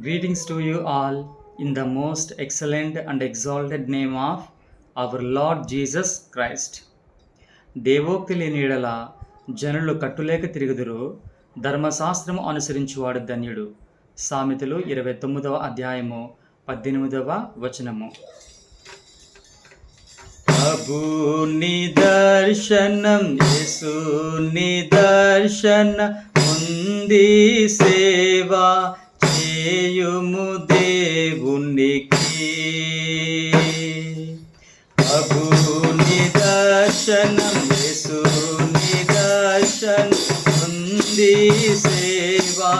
Greetings to you all in the most excellent and exalted name of our Lord Jesus Christ. దేవోక్తి లేని యెడల జనులు కట్టులేక తిరుగుదురు, ధర్మశాస్త్రము అనుసరించువాడు ధన్యుడు. సామెతలు 29వ అధ్యాయము 18వ వచనము. ప్రభుని దర్శనం, యేసుని దర్శనం ఉంది, సేవా చేయుము దేవునికి. ప్రభుని దర్శనం, యేసుని దర్శనం ఉంది, సేవా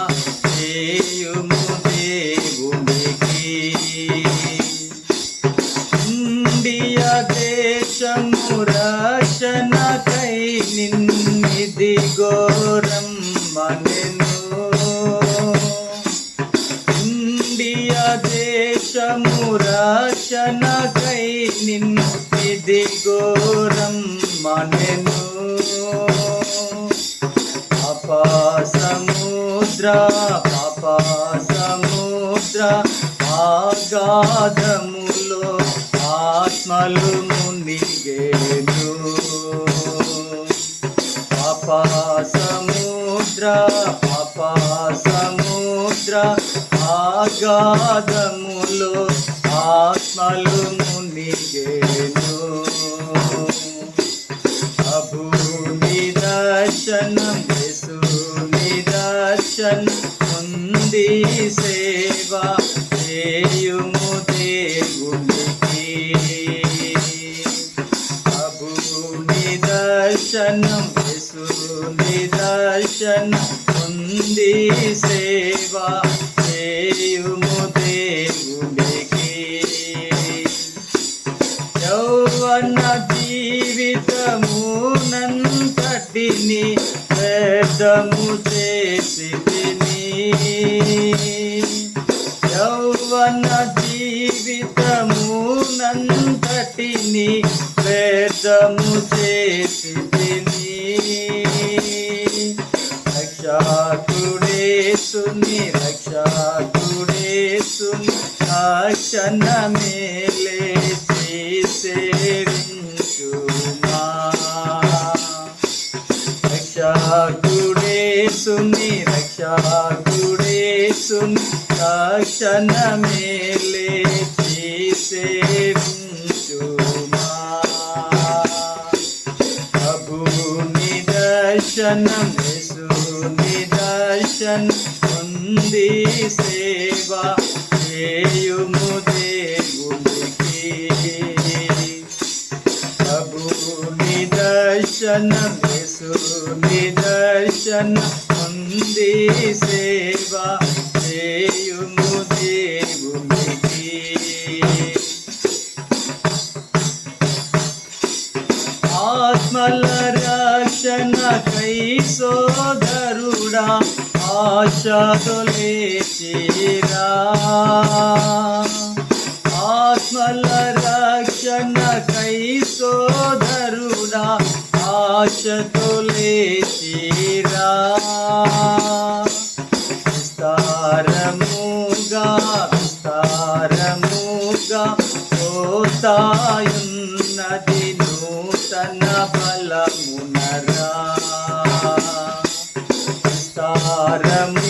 చేయుము దేవునికి. ఇండియా దేశము రక్షణకై నిన్నిదిగో రమ్మనెను. ఇండియా దేశము రక్షణకై నిన్నిదిగో రమ్మనెను. పాప సముద్ర ఆగాధములో ఆత్మలు మునిగేను. పాప సముద్ర ఆగాధములో ఆత్మలు మునిగేను. ప్రభుని దర్శనం, యేసుని దర్శనం ఉంది, సేవా చేయుము దేవునికి. ప్రభుని దర్శనం, యేసుని దర్శనం ఉంది, సేవా చేయుము దేవునికి. యౌవన జీవితమునంతటిని వ్యర్థము చేసితిని. యౌవన జీవితమునంతటిని వ్యర్థము చేసితిని. రక్షకుడేసుని రక్షణ మేలే సేవించుమా. రక్షకుడేసుని రక్షణ మేలే సేవించుమా. ప్రభుని దర్శనం, యేసుని దర్శనం ఉంది, సేవా చేయుము దేవునికి. ప్రభుని దర్శనం, యేసుని దర్శనం ఉంది, సేవా చేయుము దేవునికి. ఆత్మల రక్షణకై సోదరుడా ఆశతో లేచిరా. ఆత్మల రక్షణకై సోదరుడా ఆశతో లేచిరా. విస్తారముగా పోతాయున్నది నూతన బలమునరా. విస్తారముగా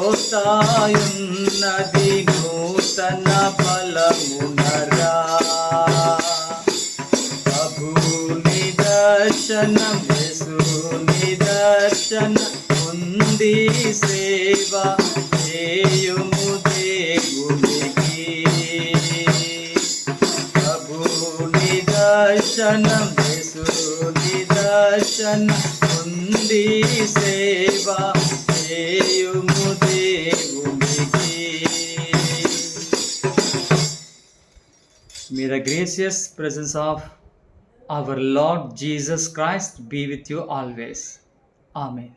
పోతాయున్నది నూతన బలమునరా. ప్రభుని దర్శనం, యేసుని దర్శనం ఉంది, సేవా చేయుము దేవునికి. ప్రభుని దర్శనం, యేసుని దర్శనం ఉంది, సేవా చేయుము దేవునికి. May the gracious presence of our Lord Jesus Christ be with you always. Amen.